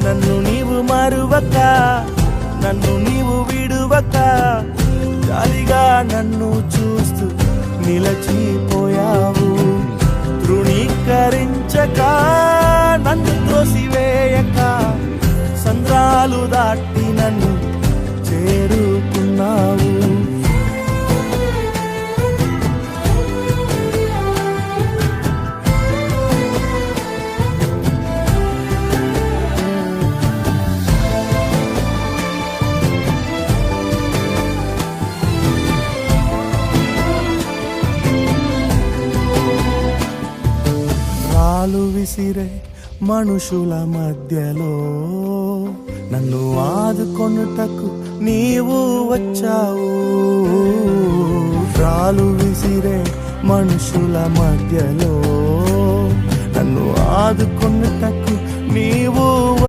నన్ను నీవు మరువక, నన్ను నీవు విడువక, జాలిగా నన్ను చూస్తూ నిలచిపోయావు. తృణీకరించక, నన్ను త్రోసివేయక, సంద్రాలు దాటి నన్ను చేరుకున్నావు. రాళ్ళు విసిరే మనుషుల మధ్యలో నన్ను ఆదుకొనుటకు నీవు వచ్చావు. రాళ్ళు విసిరే మనుషుల మధ్యలో నన్ను ఆదుకొనుటకు నీవు